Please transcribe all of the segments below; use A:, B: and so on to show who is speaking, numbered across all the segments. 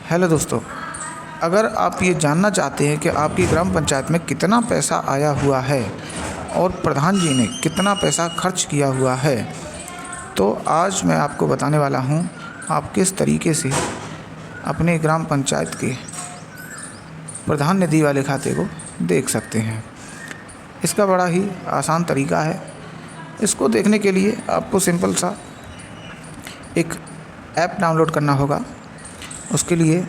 A: Hello दोस्तों, अगर आप ये जानना चाहते हैं कि आपकी ग्राम पंचायत में कितना पैसा आया हुआ है और प्रधान जी ने कितना पैसा खर्च किया हुआ है, तो आज मैं आपको बताने वाला हूँ आप किस तरीके से अपने ग्राम पंचायत के प्रधान निधि वाले खाते को देख सकते हैं। इसका बड़ा ही आसान तरीका है। इसको देखने के लिए आपको सिंपल सा एक ऐप डाउनलोड करना होगा। उसके लिए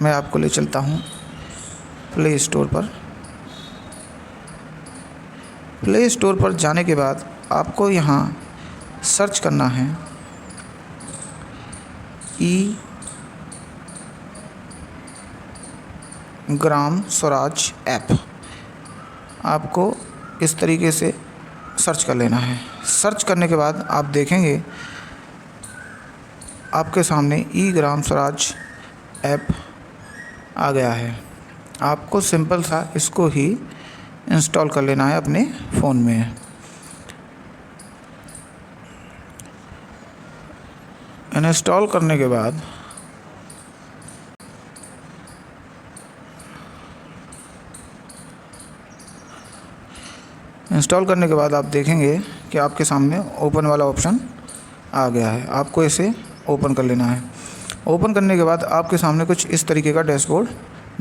A: मैं आपको ले चलता हूँ प्ले स्टोर पर। प्ले स्टोर पर जाने के बाद आपको यहाँ सर्च करना है ई ग्राम स्वराज ऐप। आपको इस तरीके से सर्च कर लेना है। सर्च करने के बाद आप देखेंगे आपके सामने ई ग्राम स्वराज ऐप आ गया है। आपको सिंपल सा इसको ही इंस्टॉल कर लेना है अपने फ़ोन में। इंस्टॉल करने के बाद आप देखेंगे कि आपके सामने ओपन वाला ऑप्शन आ गया है। आपको इसे ओपन कर लेना है। ओपन करने के बाद आपके सामने कुछ इस तरीके का डैशबोर्ड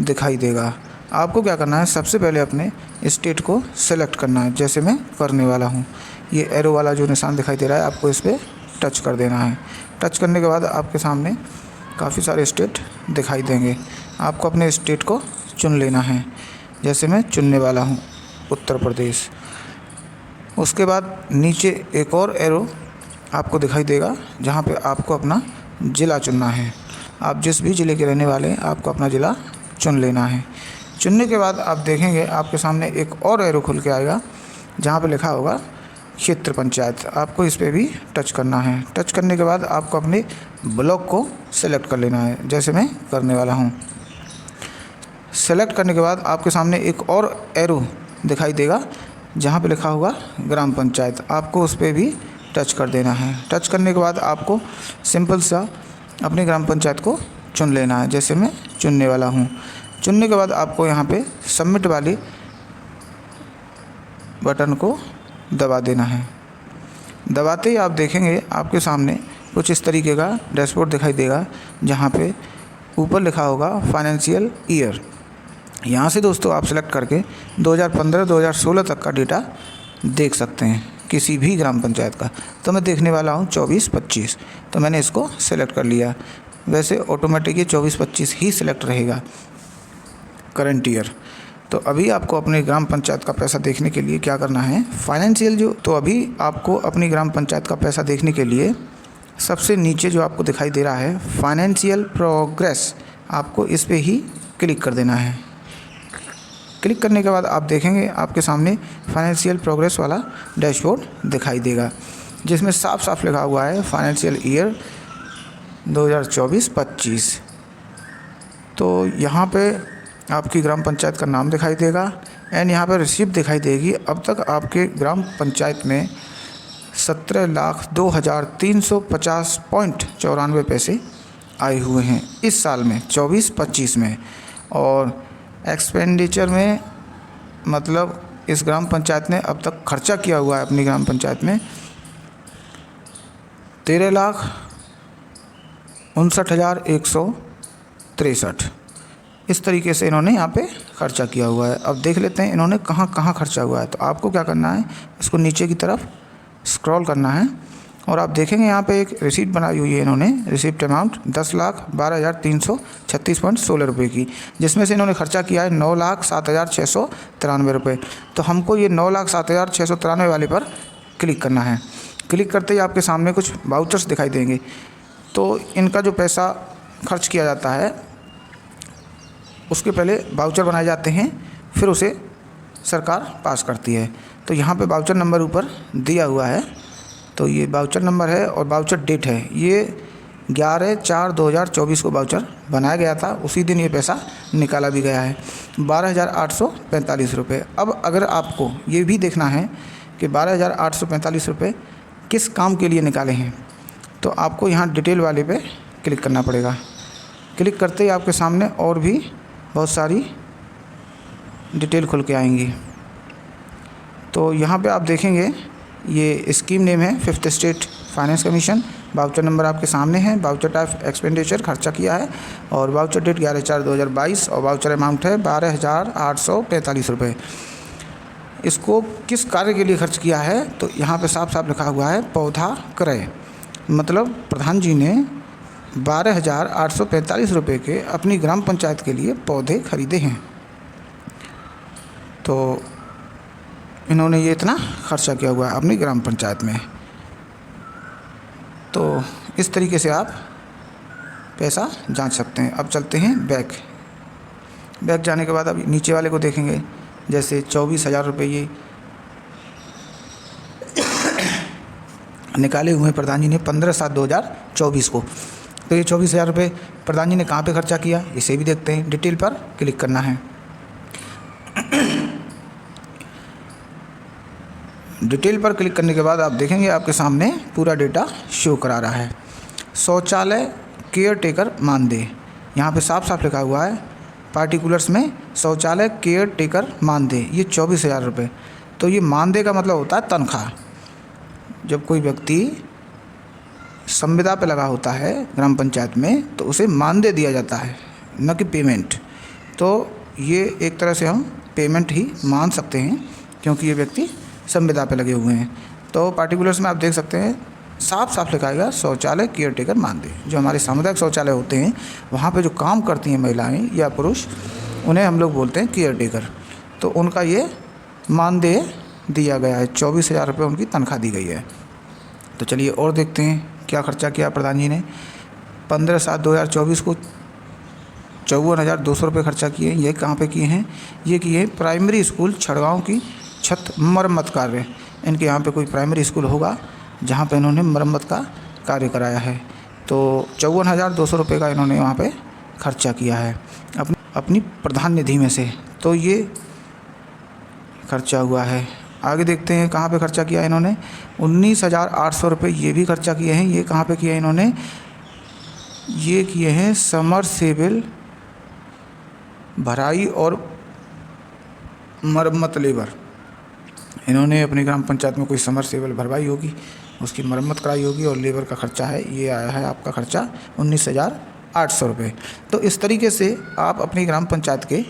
A: दिखाई देगा। आपको क्या करना है, सबसे पहले अपने स्टेट को सेलेक्ट करना है, जैसे मैं करने वाला हूँ। ये एरो वाला जो निशान दिखाई दे रहा है, आपको इस पर टच कर देना है। टच करने के बाद आपके सामने काफ़ी सारे स्टेट दिखाई देंगे। आपको अपने स्टेट को चुन लेना है, जैसे मैं चुनने वाला हूँ उत्तर प्रदेश। उसके बाद नीचे एक और एरो आपको दिखाई देगा, जहाँ पे आपको अपना ज़िला चुनना है। आप जिस भी ज़िले के रहने वाले हैं, आपको अपना ज़िला चुन लेना है। चुनने के बाद आप देखेंगे आपके सामने एक और एरो खुल के आएगा, जहाँ पे लिखा होगा क्षेत्र पंचायत। आपको इस पर भी टच करना है। टच करने के बाद आपको अपने ब्लॉक को सेलेक्ट कर लेना है, जैसे मैं करने वाला हूँ। सेलेक्ट करने के बाद आपके सामने एक और एरो दिखाई देगा, जहाँ पे लिखा होगा ग्राम पंचायत। आपको उस पर भी टच कर देना है। टच करने के बाद आपको सिंपल सा अपनी ग्राम पंचायत को चुन लेना है, जैसे मैं चुनने वाला हूँ। चुनने के बाद आपको यहाँ पे सबमिट वाली बटन को दबा देना है। दबाते ही आप देखेंगे आपके सामने कुछ इस तरीके का डैशबोर्ड दिखाई देगा, जहाँ पे ऊपर लिखा होगा फाइनेंशियल ईयर। यहाँ से दोस्तों आप सेलेक्ट करके 2015-2016 तक का डेटा देख सकते हैं, किसी भी ग्राम पंचायत का। तो मैं देखने वाला हूँ 24-25, तो मैंने इसको सेलेक्ट कर लिया। वैसे ऑटोमेटिक ये 24-25 ही सिलेक्ट रहेगा करंट ईयर। तो अभी आपको अपने ग्राम पंचायत का पैसा देखने के लिए क्या करना है, फाइनेंशियल तो अभी आपको अपनी ग्राम पंचायत का पैसा देखने के लिए सबसे नीचे जो आपको दिखाई दे रहा है फाइनेंशियल प्रोग्रेस, आपको इस पर ही क्लिक कर देना है। क्लिक करने के बाद आप देखेंगे आपके सामने फाइनेंशियल प्रोग्रेस वाला डैशबोर्ड दिखाई देगा, जिसमें साफ साफ लिखा हुआ है फाइनेंशियल ईयर 2024-25। तो यहाँ पे आपकी ग्राम पंचायत का नाम दिखाई देगा एंड यहाँ पे रिसीप्ट दिखाई देगी। अब तक आपके ग्राम पंचायत में 17,02,350.94 पैसे आए हुए हैं इस साल में 24-25 में। और एक्सपेंडिचर में मतलब इस ग्राम पंचायत ने अब तक खर्चा किया हुआ है अपनी ग्राम पंचायत में 13,59,163। इस तरीके से इन्होंने यहाँ पे खर्चा किया हुआ है। अब देख लेते हैं इन्होंने कहाँ कहाँ खर्चा हुआ है। तो आपको क्या करना है, इसको नीचे की तरफ स्क्रॉल करना है और आप देखेंगे यहाँ पे एक रिसीट बनाई हुई है इन्होंने। रिसीप्ट अमाउंट 10,12,336.16 रुपये की, जिसमें से इन्होंने खर्चा किया है 9,07,693 रुपये। तो हमको ये 9,07,693 वाले पर क्लिक करना है। क्लिक करते ही आपके सामने कुछ वाउचर्स दिखाई देंगे। तो इनका जो पैसा खर्च किया जाता है उसके पहले वाउचर बनाए जाते हैं, फिर उसे सरकार पास करती है। तो यहाँ पे वाउचर नंबर ऊपर दिया हुआ है, तो ये वाउचर नंबर है और वाउचर डेट है। ये 11/4/2024 को वाउचर बनाया गया था, उसी दिन ये पैसा निकाला भी गया है 12,845 रुपये। अब अगर आपको ये भी देखना है कि 12,845 रुपये किस काम के लिए निकाले हैं, तो आपको यहाँ डिटेल वाले पे क्लिक करना पड़ेगा। क्लिक करते ही आपके सामने और भी बहुत सारी डिटेल खुल के आएंगी। तो यहाँ पे आप देखेंगे ये स्कीम नेम है 5th state finance commission, voucher number आपके सामने है, वाउचर टाइप एक्सपेंडिचर खर्चा किया है और वाउचर डेट 11/4/2022 और वाउचर अमाउंट है 12,845 रुपये। इसको किस कार्य के लिए खर्च किया है तो यहाँ पे साफ साफ लिखा हुआ है पौधा क्रय, मतलब प्रधान जी ने 12,845 रुपये के अपनी ग्राम पंचायत के लिए पौधे खरीदे हैं। तो इन्होंने ये इतना खर्चा किया हुआ है अपनी ग्राम पंचायत में। तो इस तरीके से आप पैसा जांच सकते हैं। अब चलते हैं बैक जाने के बाद अब नीचे वाले को देखेंगे। जैसे 24,000 रुपये ये निकाले हुए प्रधान जी ने 15/7/2024 को। तो ये 24,000 रुपये प्रधान जी ने कहाँ पे खर्चा किया इसे भी देखते हैं। डिटेल पर क्लिक करना है। डिटेल पर क्लिक करने के बाद आप देखेंगे आपके सामने पूरा डेटा शो करा रहा है। शौचालय केयर टेकर मानदेय, यहाँ पे साफ साफ लिखा हुआ है पार्टिकुलर्स में शौचालय केयर टेकर मानदेय, ये 24,000 रुपये। तो ये मानदेय का मतलब होता है तनख्वाह। जब कोई व्यक्ति संविदा पे लगा होता है ग्राम पंचायत में तो उसे मानदेय दिया जाता है, न कि पेमेंट। तो ये एक तरह से हम पेमेंट ही मान सकते हैं क्योंकि ये व्यक्ति संविदा पे लगे हुए हैं। तो पार्टिकुलर्स में आप देख सकते हैं साफ साफ लिखा है शौचालय केयर टेकर मानदेय। जो हमारे सामुदायिक शौचालय होते हैं वहाँ पे जो काम करती हैं महिलाएं या पुरुष, उन्हें हम लोग बोलते हैं केयर टेकर। तो उनका ये मानदेय दिया गया है, 24,000 रुपये उनकी तनख्वाह दी गई है। तो चलिए और देखते हैं क्या खर्चा किया प्रधान जी ने। 15/7/2024 को 54,200 रुपये खर्चा किए। ये कहाँ पे किए हैं? ये किए हैं प्राइमरी स्कूल छड़गांव की छत मरम्मत कार्य। इनके यहाँ पे कोई प्राइमरी स्कूल होगा जहाँ पे इन्होंने मरम्मत का कार्य कराया है। तो 54,200 रुपये का इन्होंने वहाँ पे खर्चा किया है अपनी प्रधान निधि में से। तो ये खर्चा हुआ है। आगे देखते हैं कहाँ पे खर्चा किया इन्होंने। 19,800 रुपये ये भी खर्चा किए हैं। ये कहाँ पे किया इन्होंने? ये किए हैं समरसेबल भराई और मरम्मत लेबर। इन्होंने अपनी ग्राम पंचायत में कोई समरसेबल भरवाई होगी, उसकी मरम्मत कराई होगी और लेबर का खर्चा है। ये आया है आपका खर्चा 19,800 रुपये। तो इस तरीके से आप अपनी ग्राम पंचायत के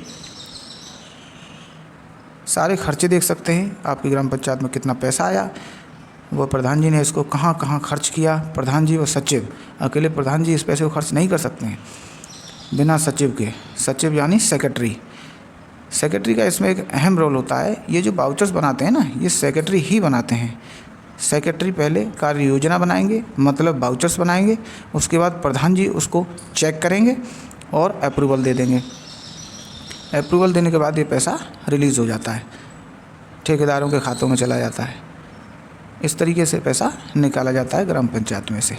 A: सारे खर्चे देख सकते हैं। आपकी ग्राम पंचायत में कितना पैसा आया, वो प्रधान जी ने इसको कहाँ कहाँ खर्च किया। प्रधान जी व सचिव, अकेले प्रधान जी इस पैसे को खर्च नहीं कर सकते हैं बिना सचिव के। सचिव यानी सेक्रेटरी का इसमें एक अहम रोल होता है। ये जो वाउचर्स बनाते हैं ना, ये सेक्रेटरी ही बनाते हैं। सेक्रेटरी पहले कार्य योजना बनाएंगे, मतलब वाउचर्स बनाएंगे। उसके बाद प्रधान जी उसको चेक करेंगे और अप्रूवल दे देंगे। अप्रूवल देने के बाद ये पैसा रिलीज़ हो जाता है, ठेकेदारों के खातों में चला जाता है। इस तरीके से पैसा निकाला जाता है ग्राम पंचायत में से।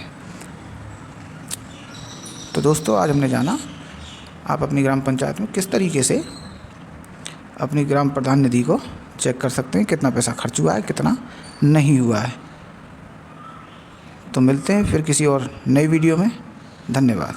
A: तो दोस्तों, आज हमने जाना आप अपनी ग्राम पंचायत में किस तरीके से अपनी ग्राम प्रधान निधि को चेक कर सकते हैं, कितना पैसा खर्च हुआ है, कितना नहीं हुआ है। तो मिलते हैं फिर किसी और नई वीडियो में। धन्यवाद।